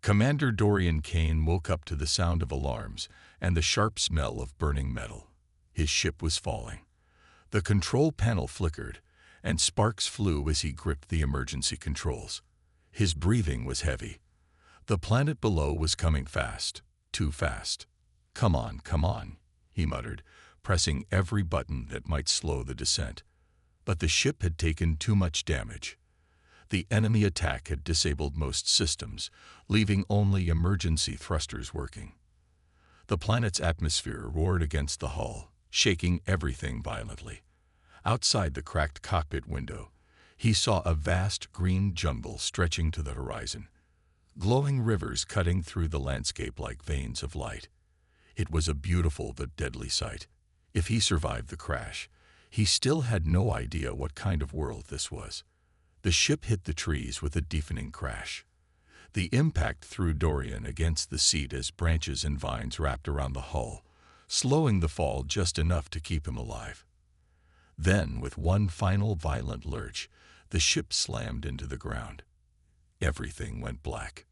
Commander Dorian Kane woke up to the sound of alarms and the sharp smell of burning metal. His ship was falling. The control panel flickered, and sparks flew as he gripped the emergency controls. His breathing was heavy. The planet below was coming fast, too fast. Come on, he muttered, pressing every button that might slow the descent. But the ship had taken too much damage. The enemy attack had disabled most systems, leaving only emergency thrusters working. The planet's atmosphere roared against the hull, shaking everything violently. Outside the cracked cockpit window, he saw a vast green jungle stretching to the horizon, glowing rivers cutting through the landscape like veins of light. It was a beautiful but deadly sight. If he survived the crash, he still had no idea what kind of world this was. The ship hit the trees with a deafening crash. The impact threw Dorian against the seat as branches and vines wrapped around the hull, slowing the fall just enough to keep him alive. Then, with one final violent lurch, the ship slammed into the ground. Everything went black.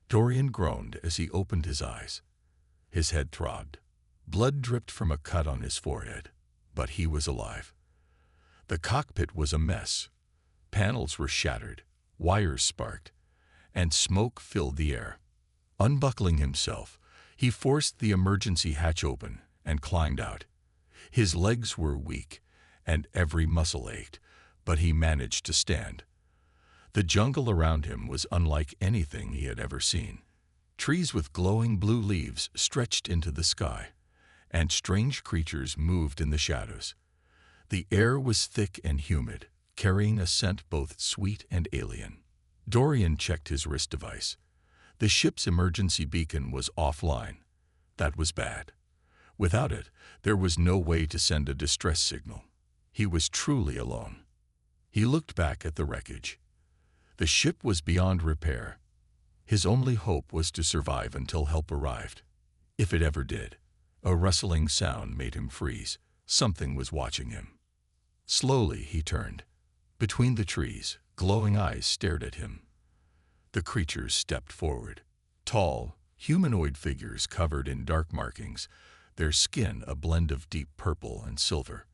Dorian groaned as he opened his eyes. His head throbbed. Blood dripped from a cut on his forehead, but he was alive. The cockpit was a mess. Panels were shattered, wires sparked, and smoke filled the air. Unbuckling himself, he forced the emergency hatch open and climbed out. His legs were weak, and every muscle ached, but he managed to stand. The jungle around him was unlike anything he had ever seen. Trees with glowing blue leaves stretched into the sky, and strange creatures moved in the shadows. The air was thick and humid, carrying a scent both sweet and alien. Dorian checked his wrist device. The ship's emergency beacon was offline. That was bad. Without it, there was no way to send a distress signal. He was truly alone. He looked back at the wreckage. The ship was beyond repair. His only hope was to survive until help arrived. If it ever did. A rustling sound made him freeze. Something was watching him. Slowly he turned. Between the trees, glowing eyes stared at him. The creatures stepped forward. Tall, humanoid figures covered in dark markings, their skin a blend of deep purple and silver.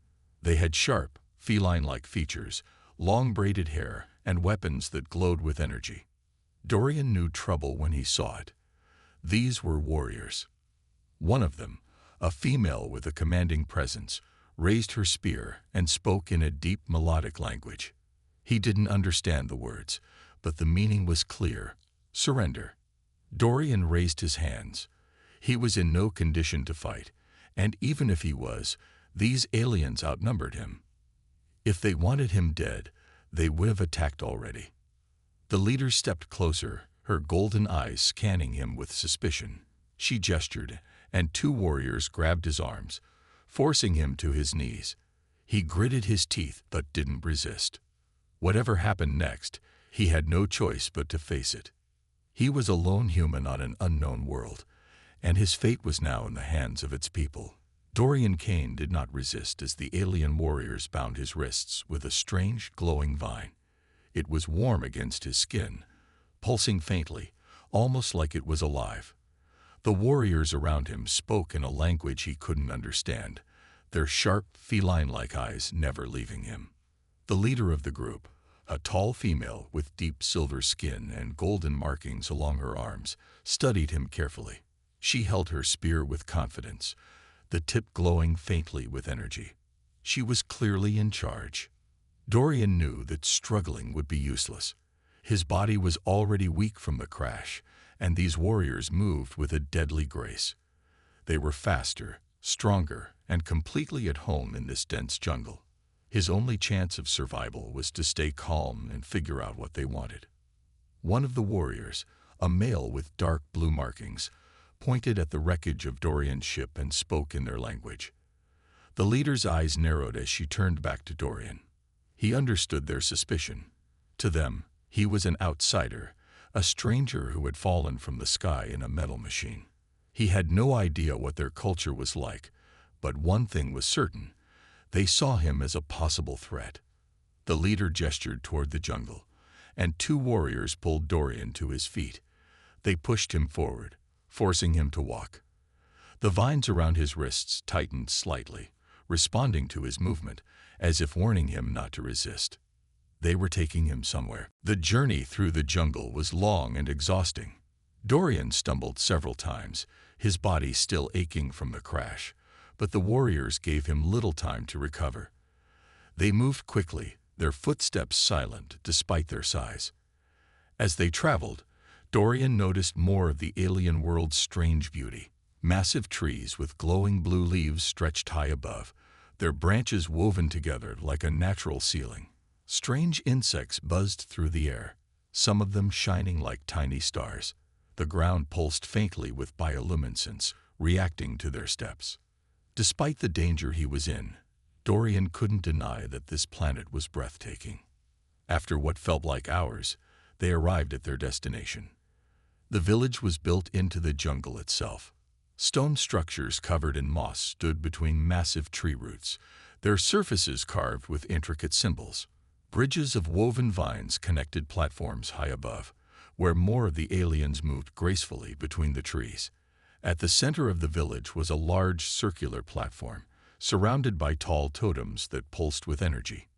They had sharp, feline-like features, long braided hair, and weapons that glowed with energy. Dorian knew trouble when he saw it. These were warriors. One of them, a female with a commanding presence, raised her spear and spoke in a deep melodic language. He didn't understand the words, but the meaning was clear. Surrender. Dorian raised his hands. He was in no condition to fight, and even if he was, these aliens outnumbered him. If they wanted him dead, they would have attacked already. The leader stepped closer, her golden eyes scanning him with suspicion. She gestured, and two warriors grabbed his arms, forcing him to his knees. He gritted his teeth but didn't resist. Whatever happened next, he had no choice but to face it. He was a lone human on an unknown world, and his fate was now in the hands of its people. Dorian Kane did not resist as the alien warriors bound his wrists with a strange, glowing vine. It was warm against his skin, pulsing faintly, almost like it was alive. The warriors around him spoke in a language he couldn't understand, their sharp, feline-like eyes never leaving him. The leader of the group, a tall female with deep silver skin and golden markings along her arms, studied him carefully. She held her spear with confidence, the tip glowing faintly with energy. She was clearly in charge. Dorian knew that struggling would be useless. His body was already weak from the crash, and these warriors moved with a deadly grace. They were faster, stronger, and completely at home in this dense jungle. His only chance of survival was to stay calm and figure out what they wanted. One of the warriors, a male with dark blue markings, pointed at the wreckage of Dorian's ship and spoke in their language. The leader's eyes narrowed as she turned back to Dorian. He understood their suspicion. To them, he was an outsider, a stranger who had fallen from the sky in a metal machine. He had no idea what their culture was like, but one thing was certain. They saw him as a possible threat. The leader gestured toward the jungle, and two warriors pulled Dorian to his feet. They pushed him forward, forcing him to walk. The vines around his wrists tightened slightly, responding to his movement, as if warning him not to resist. They were taking him somewhere. The journey through the jungle was long and exhausting. Dorian stumbled several times, his body still aching from the crash, but the warriors gave him little time to recover. They moved quickly, their footsteps silent despite their size. As they traveled, Dorian noticed more of the alien world's strange beauty. Massive trees with glowing blue leaves stretched high above, their branches woven together like a natural ceiling. Strange insects buzzed through the air, some of them shining like tiny stars. The ground pulsed faintly with bioluminescence, reacting to their steps. Despite the danger he was in, Dorian couldn't deny that this planet was breathtaking. After what felt like hours, they arrived at their destination. The village was built into the jungle itself. Stone structures covered in moss stood between massive tree roots, their surfaces carved with intricate symbols. Bridges of woven vines connected platforms high above, where more of the aliens moved gracefully between the trees. At the center of the village was a large circular platform, surrounded by tall totems that pulsed with energy.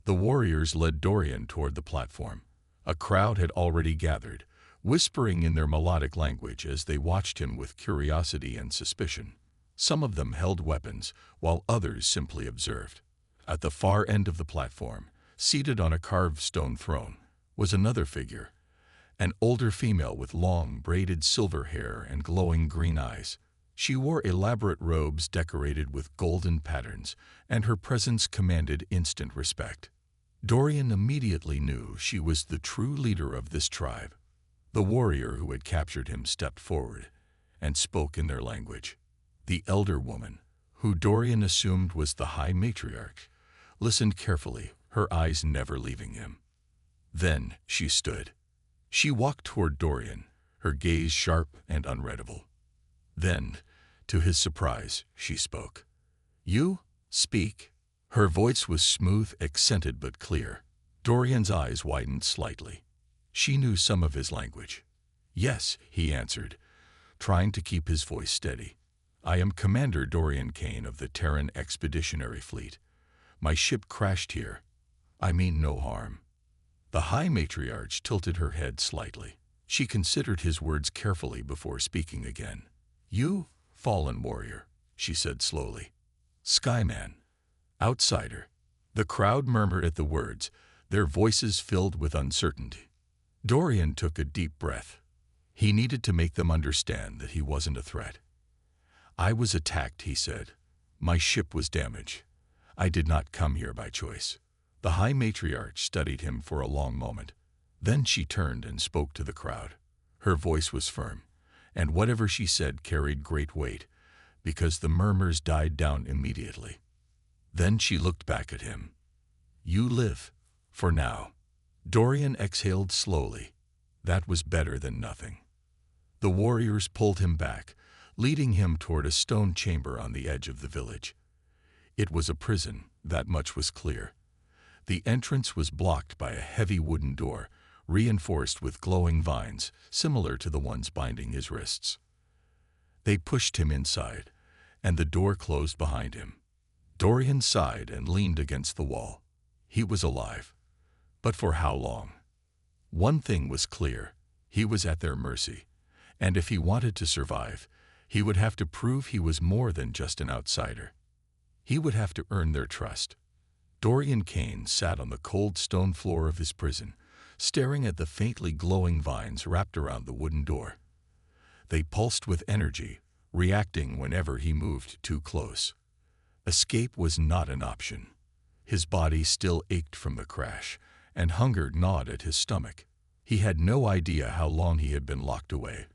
The warriors led Dorian toward the platform. A crowd had already gathered, whispering in their melodic language as they watched him with curiosity and suspicion. Some of them held weapons, while others simply observed. At the far end of the platform, seated on a carved stone throne, was another figure, an older female with long, braided silver hair and glowing green eyes. She wore elaborate robes decorated with golden patterns, and her presence commanded instant respect. Dorian immediately knew she was the true leader of this tribe. The warrior who had captured him stepped forward and spoke in their language. The elder woman, who Dorian assumed was the High Matriarch, listened carefully, her eyes never leaving him. Then she stood. She walked toward Dorian, her gaze sharp and unreadable. Then, to his surprise, she spoke. "You speak?" Her voice was smooth, accented but clear. Dorian's eyes widened slightly. She knew some of his language. "Yes," he answered, trying to keep his voice steady. "I am Commander Dorian Kane of the Terran Expeditionary Fleet. My ship crashed here. I mean no harm." The High Matriarch tilted her head slightly. She considered his words carefully before speaking again. "You, fallen warrior," she said slowly. "Skyman, outsider." The crowd murmured at the words, their voices filled with uncertainty. Dorian took a deep breath. He needed to make them understand that he wasn't a threat. "I was attacked," he said. "My ship was damaged. I did not come here by choice." The High Matriarch studied him for a long moment. Then she turned and spoke to the crowd. Her voice was firm, and whatever she said carried great weight, because the murmurs died down immediately. Then she looked back at him. "You live, for now." Dorian exhaled slowly. That was better than nothing. The warriors pulled him back, leading him toward a stone chamber on the edge of the village. It was a prison, that much was clear. The entrance was blocked by a heavy wooden door, reinforced with glowing vines, similar to the ones binding his wrists. They pushed him inside, and the door closed behind him. Dorian sighed and leaned against the wall. He was alive. But for how long? One thing was clear. He was at their mercy, and if he wanted to survive, he would have to prove he was more than just an outsider. He would have to earn their trust. Dorian Kane sat on the cold stone floor of his prison, staring at the faintly glowing vines wrapped around the wooden door. They pulsed with energy, reacting whenever he moved too close. Escape was not an option. His body still ached from the crash, and hunger gnawed at his stomach. He had no idea how long he had been locked away,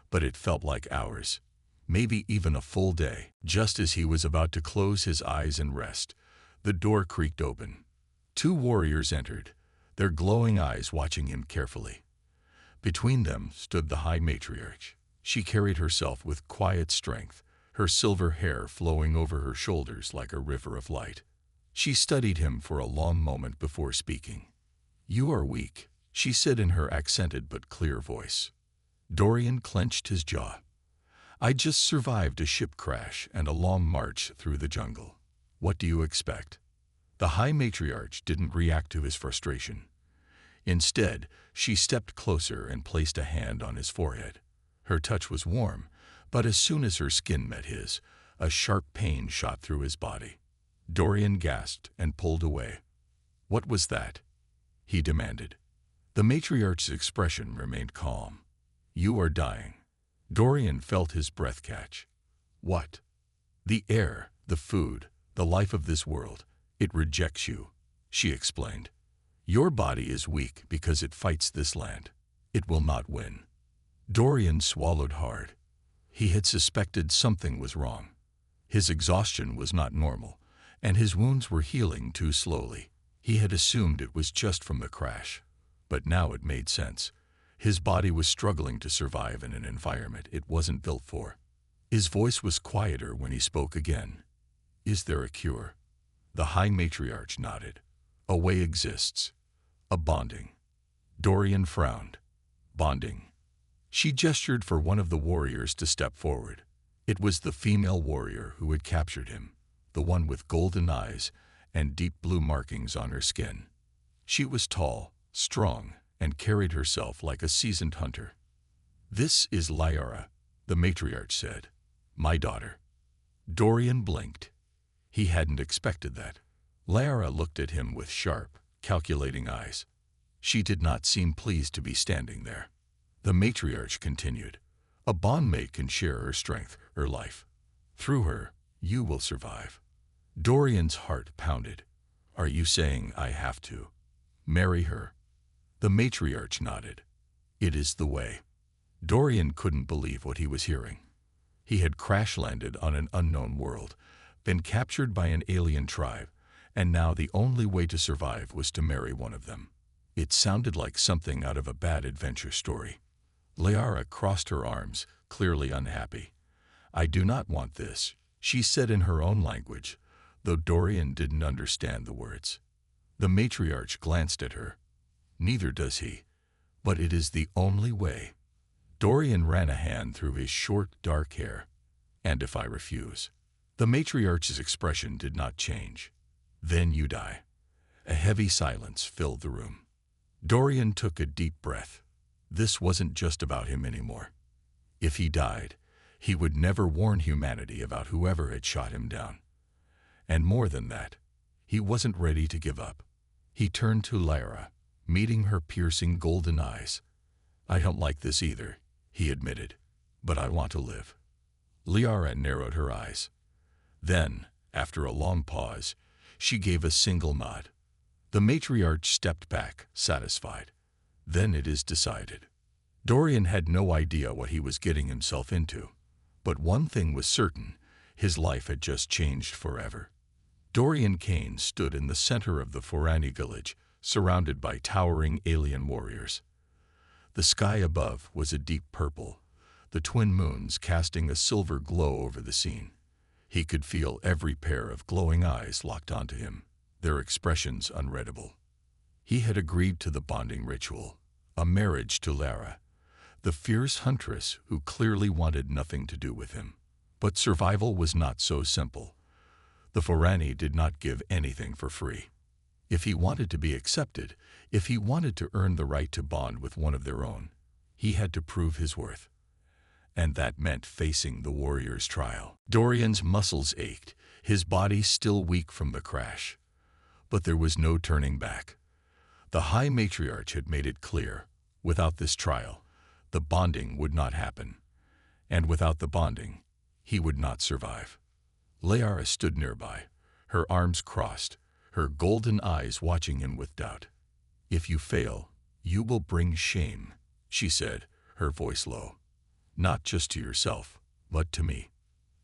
but it felt like hours, maybe even a full day. Just as he was about to close his eyes and rest, the door creaked open. Two warriors entered, their glowing eyes watching him carefully. Between them stood the High Matriarch. She carried herself with quiet strength, her silver hair flowing over her shoulders like a river of light. She studied him for a long moment before speaking. "You are weak," she said in her accented but clear voice. Dorian clenched his jaw. "I just survived a ship crash and a long march through the jungle. What do you expect?" The High Matriarch didn't react to his frustration. Instead, she stepped closer and placed a hand on his forehead. Her touch was warm, but as soon as her skin met his, a sharp pain shot through his body. Dorian gasped and pulled away. "What was that?" he demanded. The matriarch's expression remained calm. "You are dying." Dorian felt his breath catch. "What?" "The air, the food, the life of this world. It rejects you," she explained. "Your body is weak because it fights this land. It will not win." Dorian swallowed hard. He had suspected something was wrong. His exhaustion was not normal, and his wounds were healing too slowly. He had assumed it was just from the crash, but now it made sense. His body was struggling to survive in an environment it wasn't built for. His voice was quieter when he spoke again. "Is there a cure?" The High Matriarch nodded. "A way exists. A bonding." Dorian frowned. "Bonding?" She gestured for one of the warriors to step forward. It was the female warrior who had captured him, the one with golden eyes and deep blue markings on her skin. She was tall, strong, and carried herself like a seasoned hunter. "This is Lyra," the matriarch said. "My daughter." Dorian blinked. He hadn't expected that. Lyra looked at him with sharp, calculating eyes. She did not seem pleased to be standing there. The matriarch continued. "A bondmate can share her strength, her life. Through her, you will survive." Dorian's heart pounded. "Are you saying I have to marry her?" The matriarch nodded. "It is the way." Dorian couldn't believe what he was hearing. He had crash-landed on an unknown world, been captured by an alien tribe, and now the only way to survive was to marry one of them. It sounded like something out of a bad adventure story. Lyra crossed her arms, clearly unhappy. "I do not want this," she said in her own language, though Dorian didn't understand the words. The matriarch glanced at her. "Neither does he, but it is the only way." Dorian ran a hand through his short, dark hair. "And if I refuse?" The matriarch's expression did not change. "Then you die." A heavy silence filled the room. Dorian took a deep breath. This wasn't just about him anymore. If he died, he would never warn humanity about whoever had shot him down. And more than that, he wasn't ready to give up. He turned to Lyra, meeting her piercing golden eyes. "I don't like this either," he admitted, "but I want to live." Lyra narrowed her eyes. Then, after a long pause, she gave a single nod. The matriarch stepped back, satisfied. "Then it is decided." Dorian had no idea what he was getting himself into, but one thing was certain: his life had just changed forever. Dorian Kane stood in the center of the Forani village, surrounded by towering alien warriors. The sky above was a deep purple, the twin moons casting a silver glow over the scene. He could feel every pair of glowing eyes locked onto him, their expressions unreadable. He had agreed to the bonding ritual, a marriage to Lyra, the fierce huntress who clearly wanted nothing to do with him. But survival was not so simple. The Forani did not give anything for free. If he wanted to be accepted, if he wanted to earn the right to bond with one of their own, he had to prove his worth. And that meant facing the warrior's trial. Dorian's muscles ached, his body still weak from the crash. But there was no turning back. The High Matriarch had made it clear, without this trial, the bonding would not happen. And without the bonding, he would not survive. Lyra stood nearby, her arms crossed, her golden eyes watching him with doubt. "If you fail, you will bring shame," she said, her voice low. "Not just to yourself, but to me."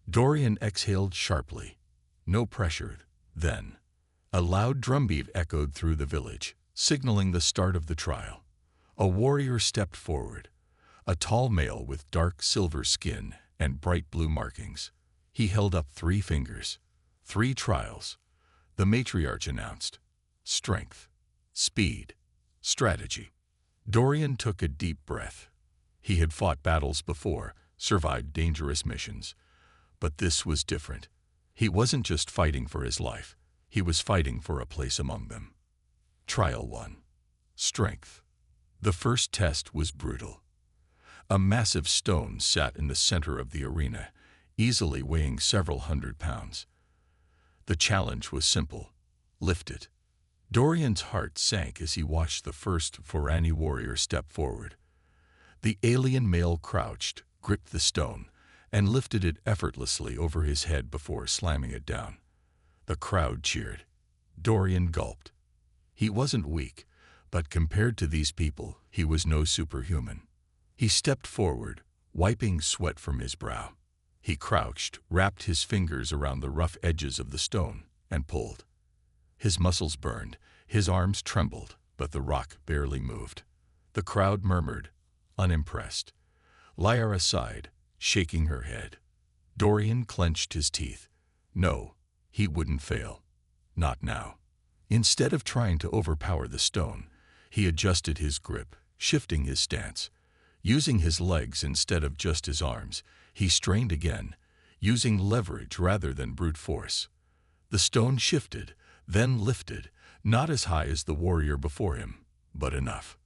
Dorian exhaled sharply. No pressure, then. A loud drumbeat echoed through the village, signaling the start of the trial. A warrior stepped forward, a tall male with dark silver skin and bright blue markings. He held up 3 fingers. 3 trials. The matriarch announced. Strength, speed, strategy. Dorian took a deep breath. He had fought battles before, survived dangerous missions. But this was different. He wasn't just fighting for his life. He was fighting for a place among them. Trial 1. Strength. The first test was brutal. A massive stone sat in the center of the arena, easily weighing several hundred pounds. The challenge was simple. Lift it. Dorian's heart sank as he watched the first Forani warrior step forward. The alien male crouched, gripped the stone, and lifted it effortlessly over his head before slamming it down. The crowd cheered. Dorian gulped. He wasn't weak, but compared to these people, he was no superhuman. He stepped forward, wiping sweat from his brow. He crouched, wrapped his fingers around the rough edges of the stone, and pulled. His muscles burned, his arms trembled, but the rock barely moved. The crowd murmured, unimpressed. Lyra sighed, shaking her head. Dorian clenched his teeth. No, he wouldn't fail. Not now. Instead of trying to overpower the stone, he adjusted his grip, shifting his stance. Using his legs instead of just his arms, he strained again, using leverage rather than brute force. The stone shifted, then lifted, not as high as the warrior before him, but enough.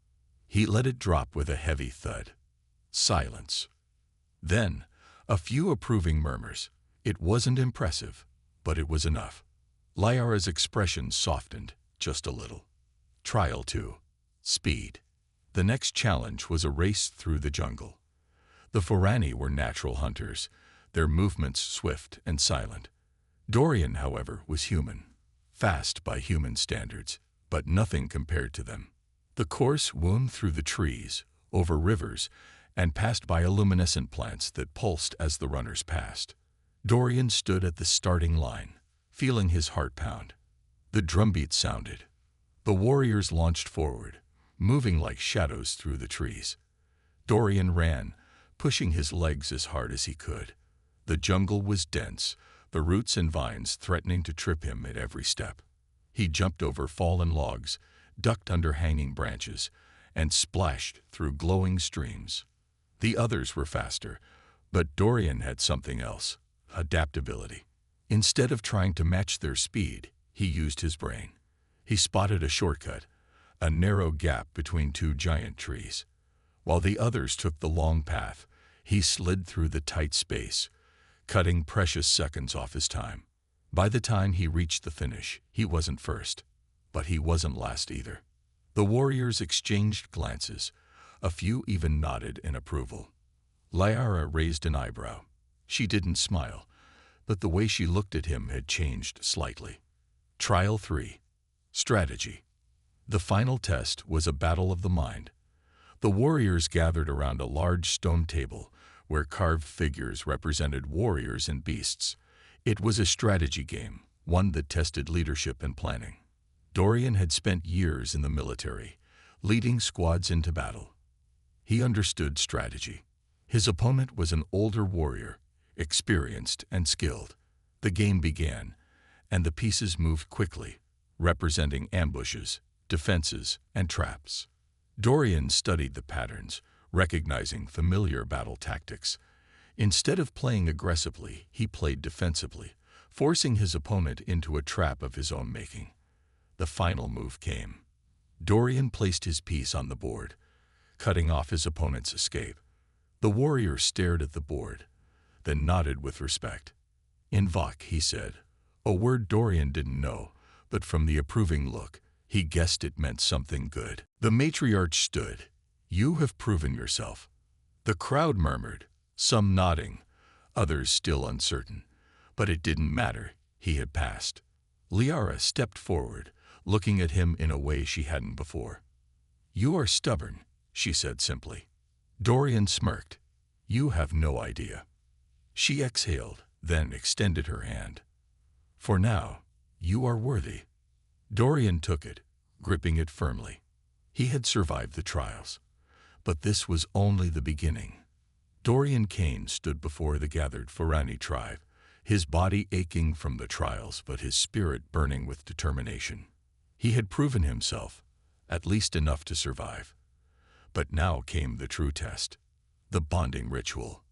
He let it drop with a heavy thud. Silence. Then, a few approving murmurs. It wasn't impressive, but it was enough. Lyra's expression softened, just a little. Trial 2. Speed. The next challenge was a race through the jungle. The Forani were natural hunters, their movements swift and silent. Dorian, however, was human. Fast by human standards, but nothing compared to them. The course wound through the trees, over rivers, and passed by luminescent plants that pulsed as the runners passed. Dorian stood at the starting line, feeling his heart pound. The drumbeat sounded. The warriors launched forward, moving like shadows through the trees. Dorian ran, pushing his legs as hard as he could. The jungle was dense, the roots and vines threatening to trip him at every step. He jumped over fallen logs, ducked under hanging branches, and splashed through glowing streams. The others were faster, but Dorian had something else: adaptability. Instead of trying to match their speed, he used his brain. He spotted a shortcut, a narrow gap between two giant trees. While the others took the long path, he slid through the tight space, cutting precious seconds off his time. By the time he reached the finish, he wasn't first, but he wasn't last either. The warriors exchanged glances. A few even nodded in approval. Lyra raised an eyebrow. She didn't smile, but the way she looked at him had changed slightly. Trial 3. Strategy. The final test was a battle of the mind. The warriors gathered around a large stone table where carved figures represented warriors and beasts. It was a strategy game, one that tested leadership and planning. Dorian had spent years in the military, leading squads into battle. He understood strategy. His opponent was an older warrior, experienced and skilled. The game began, and the pieces moved quickly, representing ambushes, defenses, and traps. Dorian studied the patterns, recognizing familiar battle tactics. Instead of playing aggressively, he played defensively, forcing his opponent into a trap of his own making. The final move came. Dorian placed his piece on the board, cutting off his opponent's escape. The warrior stared at the board, then nodded with respect. In Vok, he said, a word Dorian didn't know, but from the approving look, he guessed it meant something good. The matriarch stood. You have proven yourself. The crowd murmured, some nodding, others still uncertain. But it didn't matter. He had passed. Lyra stepped forward, looking at him in a way she hadn't before. You are stubborn, she said simply. Dorian smirked. You have no idea. She exhaled, then extended her hand. For now, you are worthy. Dorian took it, gripping it firmly. He had survived the trials. But this was only the beginning. Dorian Kane stood before the gathered Forani tribe, his body aching from the trials but his spirit burning with determination. He had proven himself, at least enough to survive. But now came the true test. The bonding ritual.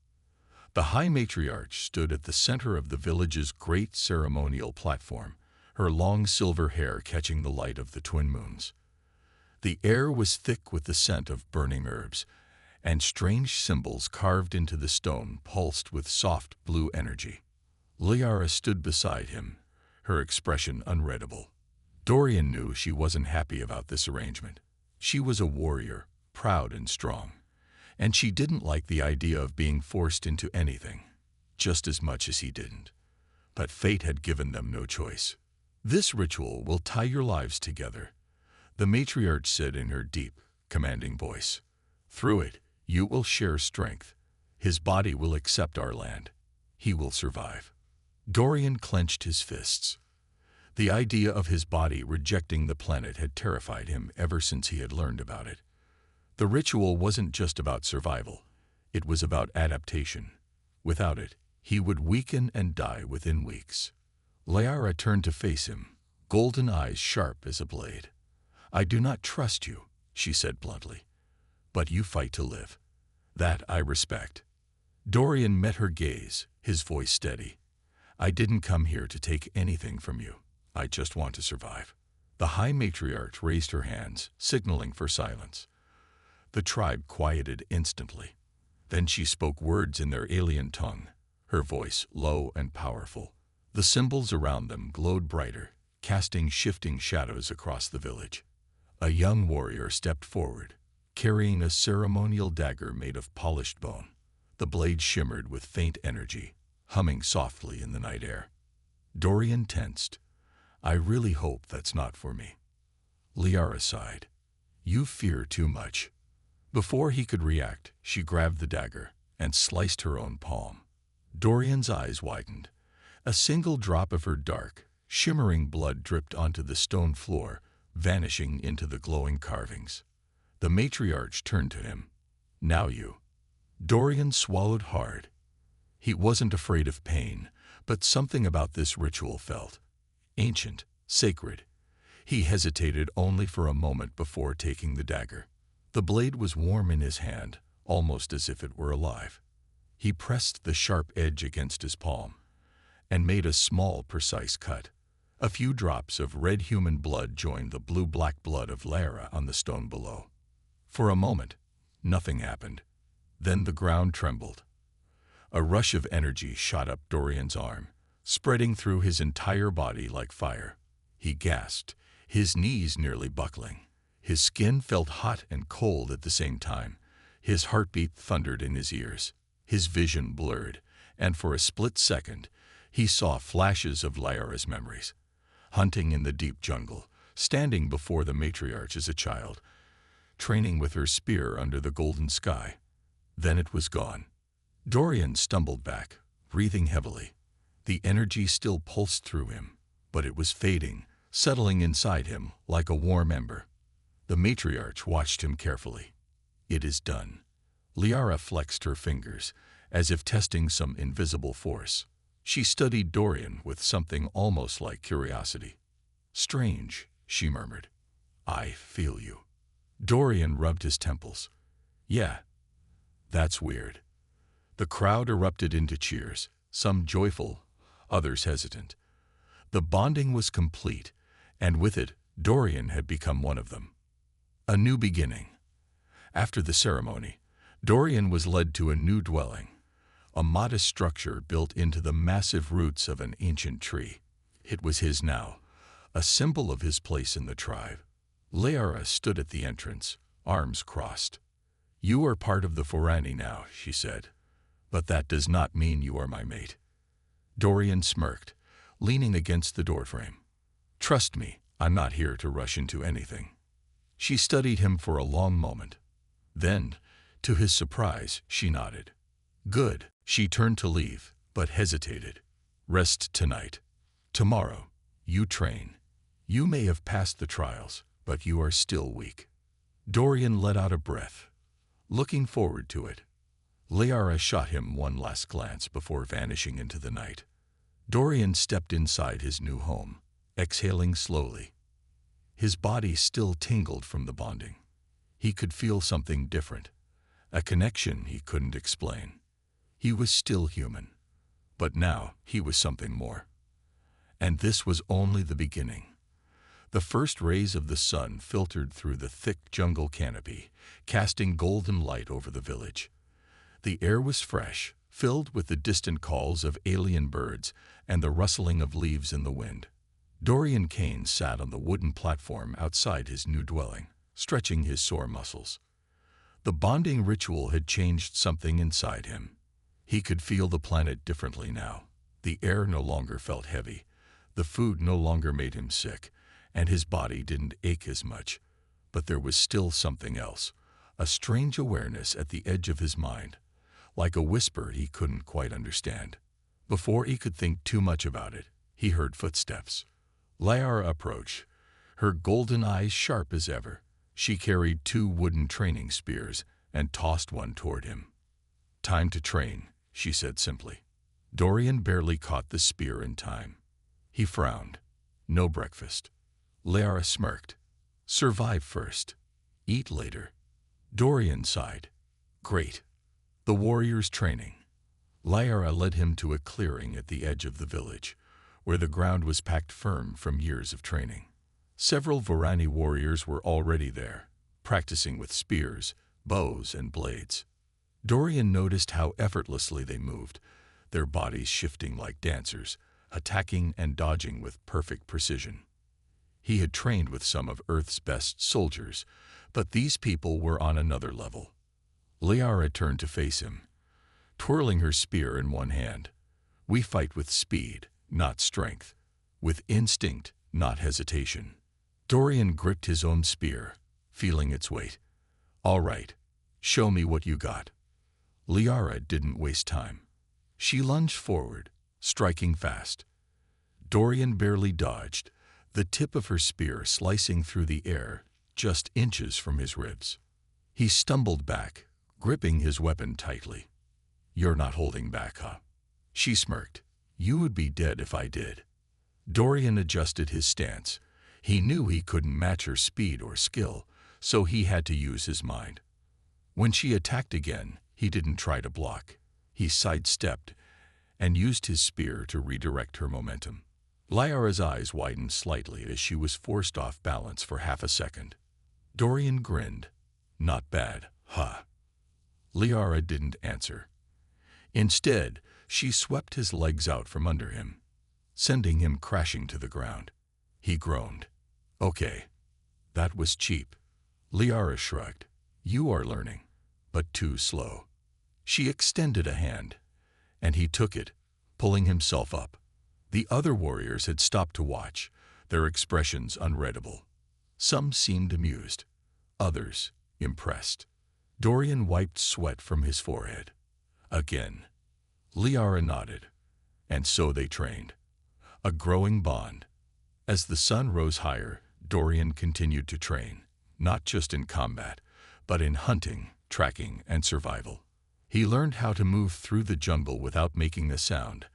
The High Matriarch stood at the center of the village's great ceremonial platform, her long silver hair catching the light of the twin moons. The air was thick with the scent of burning herbs, and strange symbols carved into the stone pulsed with soft blue energy. Liara stood beside him, her expression unreadable. Dorian knew she wasn't happy about this arrangement. She was a warrior, proud and strong, and she didn't like the idea of being forced into anything, just as much as he didn't. But fate had given them no choice. "This ritual will tie your lives together," the matriarch said in her deep, commanding voice. "Through it, you will share strength. His body will accept our land. He will survive." Dorian clenched his fists. The idea of his body rejecting the planet had terrified him ever since he had learned about it. The ritual wasn't just about survival. It was about adaptation. Without it, he would weaken and die within weeks. Liara turned to face him, golden eyes sharp as a blade. "I do not trust you," she said bluntly. "But you fight to live. That I respect." Dorian met her gaze, his voice steady. "I didn't come here to take anything from you. I just want to survive." The High Matriarch raised her hands, signaling for silence. The tribe quieted instantly. Then she spoke words in their alien tongue, her voice low and powerful. The symbols around them glowed brighter, casting shifting shadows across the village. A young warrior stepped forward, carrying a ceremonial dagger made of polished bone. The blade shimmered with faint energy, humming softly in the night air. Dorian tensed. "I really hope that's not for me." Liara sighed. "You fear too much." Before he could react, she grabbed the dagger and sliced her own palm. Dorian's eyes widened. A single drop of her dark, shimmering blood dripped onto the stone floor, vanishing into the glowing carvings. The matriarch turned to him. "Now you." Dorian swallowed hard. He wasn't afraid of pain, but something about this ritual felt ancient, sacred. He hesitated only for a moment before taking the dagger. The blade was warm in his hand, almost as if it were alive. He pressed the sharp edge against his palm and made a small, precise cut. A few drops of red human blood joined the blue-black blood of Lara on the stone below. For a moment, nothing happened. Then the ground trembled. A rush of energy shot up Dorian's arm, spreading through his entire body like fire. He gasped, his knees nearly buckling. His skin felt hot and cold at the same time. His heartbeat thundered in his ears. His vision blurred, and for a split second, he saw flashes of Lyra's memories. Hunting in the deep jungle, standing before the matriarch as a child, training with her spear under the golden sky. Then it was gone. Dorian stumbled back, breathing heavily. The energy still pulsed through him, but it was fading, settling inside him like a warm ember. The matriarch watched him carefully. "It is done." Liara flexed her fingers, as if testing some invisible force. She studied Dorian with something almost like curiosity. "Strange," she murmured. "I feel you." Dorian rubbed his temples. "Yeah, that's weird." The crowd erupted into cheers, some joyful, others hesitant. The bonding was complete, and with it, Dorian had become one of them. A new beginning. After the ceremony, Dorian was led to a new dwelling, a modest structure built into the massive roots of an ancient tree. It was his now, a symbol of his place in the tribe. Liara stood at the entrance, arms crossed. "You are part of the Forani now," she said, "but that does not mean you are my mate." Dorian smirked, leaning against the doorframe. "Trust me, I'm not here to rush into anything." She studied him for a long moment. Then, to his surprise, she nodded. "Good." She turned to leave, but hesitated. "Rest tonight. Tomorrow, you train. You may have passed the trials, but you are still weak." Dorian let out a breath, looking forward to it. Liara shot him one last glance before vanishing into the night. Dorian stepped inside his new home, exhaling slowly. His body still tingled from the bonding. He could feel something different, A connection he couldn't explain. He was still human, but now he was something more. And this was only the beginning. The first rays of the sun filtered through the thick jungle canopy, casting golden light over the village. The air was fresh, filled with the distant calls of alien birds and the rustling of leaves in the wind. Dorian Kane sat on the wooden platform outside his new dwelling, stretching his sore muscles. The bonding ritual had changed something inside him. He could feel the planet differently now. The air no longer felt heavy, the food no longer made him sick, and his body didn't ache as much. But there was still something else, a strange awareness at the edge of his mind, like a whisper he couldn't quite understand. Before he could think too much about it, he heard footsteps. Liara approached, her golden eyes sharp as ever. She carried 2 wooden training spears and tossed one toward him. "Time to train," she said simply. Dorian barely caught the spear in time. He frowned. No breakfast. Liara smirked. "Survive first. Eat later." Dorian sighed. "Great." The warrior's training. Liara led him to a clearing at the edge of the village, where the ground was packed firm from years of training. Several Varani warriors were already there, practicing with spears, bows, and blades. Dorian noticed how effortlessly they moved, their bodies shifting like dancers, attacking and dodging with perfect precision. He had trained with some of Earth's best soldiers, but these people were on another level. Liara turned to face him, twirling her spear in one hand. "We fight with speed, not strength, with instinct, not hesitation." Dorian gripped his own spear, feeling its weight. "All right, show me what you got." Liara didn't waste time. She lunged forward, striking fast. Dorian barely dodged, the tip of her spear slicing through the air just inches from his ribs. He stumbled back, gripping his weapon tightly. "You're not holding back, huh?" She smirked. "You would be dead if I did." Dorian adjusted his stance. He knew he couldn't match her speed or skill, so he had to use his mind. When she attacked again, he didn't try to block. He sidestepped and used his spear to redirect her momentum. Liara's eyes widened slightly as she was forced off balance for half a second. Dorian grinned. "Not bad, huh?" Liara didn't answer. Instead, she swept his legs out from under him, sending him crashing to the ground. He groaned. "Okay, that was cheap." Liara shrugged. "You are learning, but too slow." She extended a hand, and he took it, pulling himself up. The other warriors had stopped to watch, their expressions unreadable. Some seemed amused, others impressed. Dorian wiped sweat from his forehead. Again. Liara nodded, and so they trained. A growing bond. As the sun rose higher, Dorian continued to train, not just in combat, but in hunting, tracking, and survival. He learned how to move through the jungle without making a sound,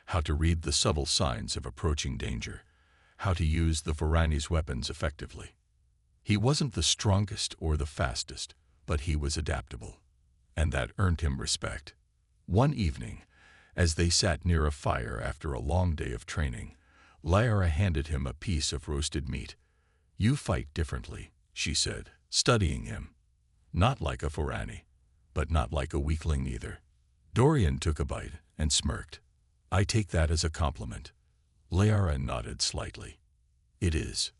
how to read the subtle signs of approaching danger, how to use the Varani's weapons effectively. He wasn't the strongest or the fastest, but he was adaptable, and that earned him respect. One evening, as they sat near a fire after a long day of training, Liara handed him a piece of roasted meat. "You fight differently," she said, studying him. "Not like a Varani, but not like a weakling either." Dorian took a bite and smirked. "I take that as a compliment." Liara nodded slightly. "It is."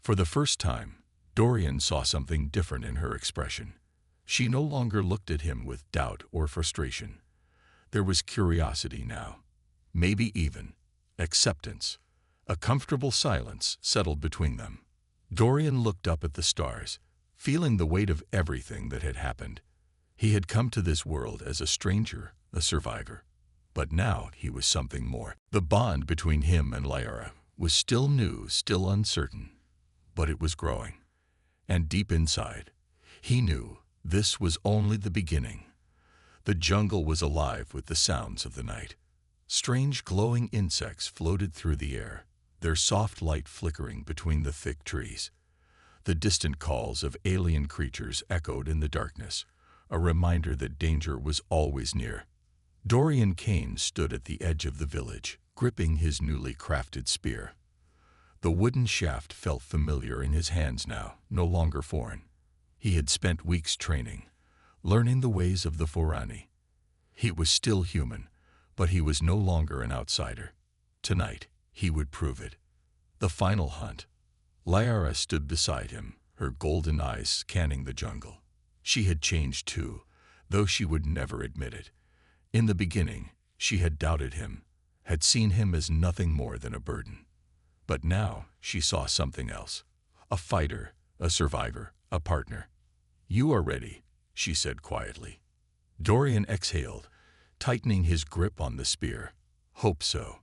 For the first time, Dorian saw something different in her expression. She no longer looked at him with doubt or frustration. There was curiosity now, maybe even acceptance. A comfortable silence settled between them. Dorian looked up at the stars, feeling the weight of everything that had happened. He had come to this world as a stranger, a survivor. But now he was something more. The bond between him and Liara was still new, still uncertain, but it was growing. And deep inside, he knew this was only the beginning. The jungle was alive with the sounds of the night. Strange glowing insects floated through the air, their soft light flickering between the thick trees. The distant calls of alien creatures echoed in the darkness, a reminder that danger was always near. Dorian Kane stood at the edge of the village, gripping his newly crafted spear. The wooden shaft felt familiar in his hands now, no longer foreign. He had spent weeks training, learning the ways of the Forani. He was still human, but he was no longer an outsider. Tonight, he would prove it. The final hunt. Liara stood beside him, her golden eyes scanning the jungle. She had changed too, though she would never admit it. In the beginning, she had doubted him, had seen him as nothing more than a burden. But now she saw something else. A fighter, a survivor, a partner. "You are ready," she said quietly. Dorian exhaled, tightening his grip on the spear. Hope so.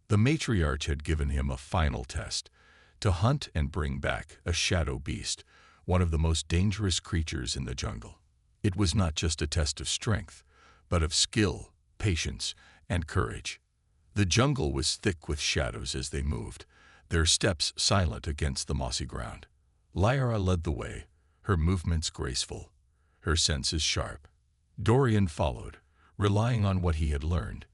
The matriarch had given him a final test, to hunt and bring back a shadow beast, one of the most dangerous creatures in the jungle. It was not just a test of strength, but of skill, patience, and courage. The jungle was thick with shadows as they moved, their steps silent against the mossy ground. Liara led the way, her movements graceful, her senses sharp. Dorian followed, relying on what he had learned.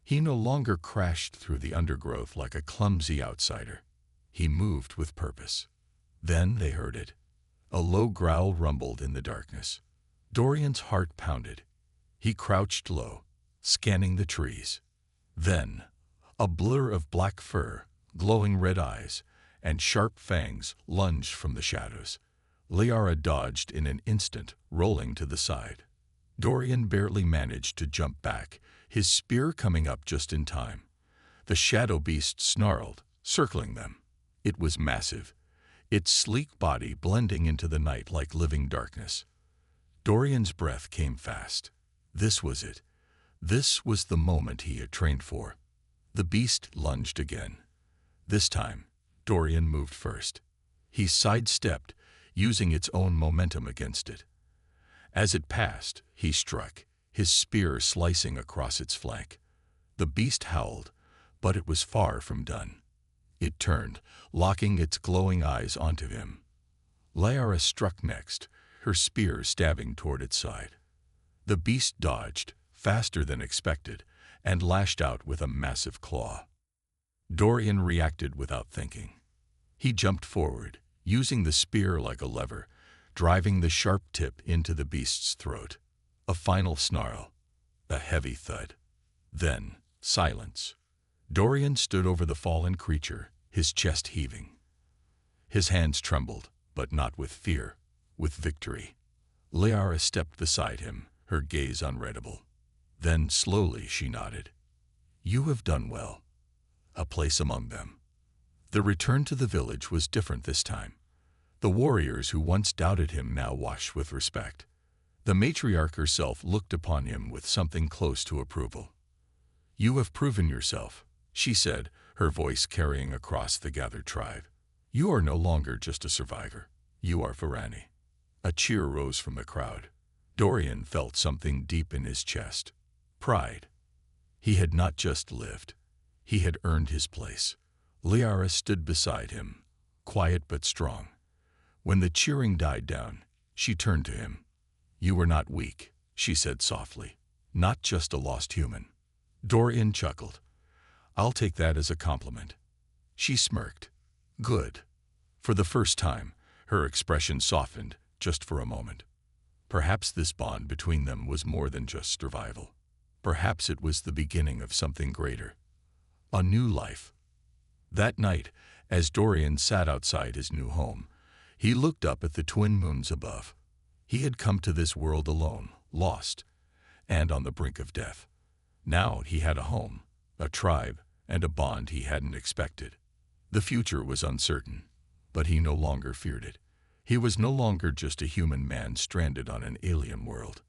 He no longer crashed through the undergrowth like a clumsy outsider. He moved with purpose. Then they heard it. A low growl rumbled in the darkness. Dorian's heart pounded. He crouched low, scanning the trees. Then, a blur of black fur, glowing red eyes, and sharp fangs lunged from the shadows. Liara dodged in an instant, rolling to the side. Dorian barely managed to jump back, his spear coming up just in time. The shadow beast snarled, circling them. It was massive, its sleek body blending into the night like living darkness. Dorian's breath came fast. This was it. This was the moment he had trained for. The beast lunged again. This time, Dorian moved first. He sidestepped, using its own momentum against it. As it passed, he struck, his spear slicing across its flank. The beast howled, but it was far from done. It turned, locking its glowing eyes onto him. Liara struck next, her spear stabbing toward its side. The beast dodged, faster than expected, and lashed out with a massive claw. Dorian reacted without thinking. He jumped forward, using the spear like a lever, driving the sharp tip into the beast's throat. A final snarl, a heavy thud. Then, silence. Dorian stood over the fallen creature, his chest heaving. His hands trembled, but not with fear, with victory. Liara stepped beside him, her gaze unreadable. Then slowly she nodded. "You have done well. A place among them." The return to the village was different this time. The warriors who once doubted him now watched with respect. The matriarch herself looked upon him with something close to approval. "You have proven yourself," she said, her voice carrying across the gathered tribe. "You are no longer just a survivor. You are Forani." A cheer rose from the crowd. Dorian felt something deep in his chest. Pride. He had not just lived. He had earned his place. Liara stood beside him, quiet but strong. When the cheering died down, she turned to him. "You were not weak," she said softly. "Not just a lost human." Dorian chuckled. "I'll take that as a compliment." She smirked. "Good." For the first time, her expression softened, just for a moment. Perhaps this bond between them was more than just survival. Perhaps it was the beginning of something greater. A new life. That night, as Dorian sat outside his new home, he looked up at the twin moons above. He had come to this world alone, lost, and on the brink of death. Now he had a home, a tribe, and a bond he hadn't expected. The future was uncertain, but he no longer feared it. He was no longer just a human man stranded on an alien world.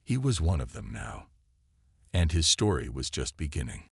He was one of them now. And his story was just beginning.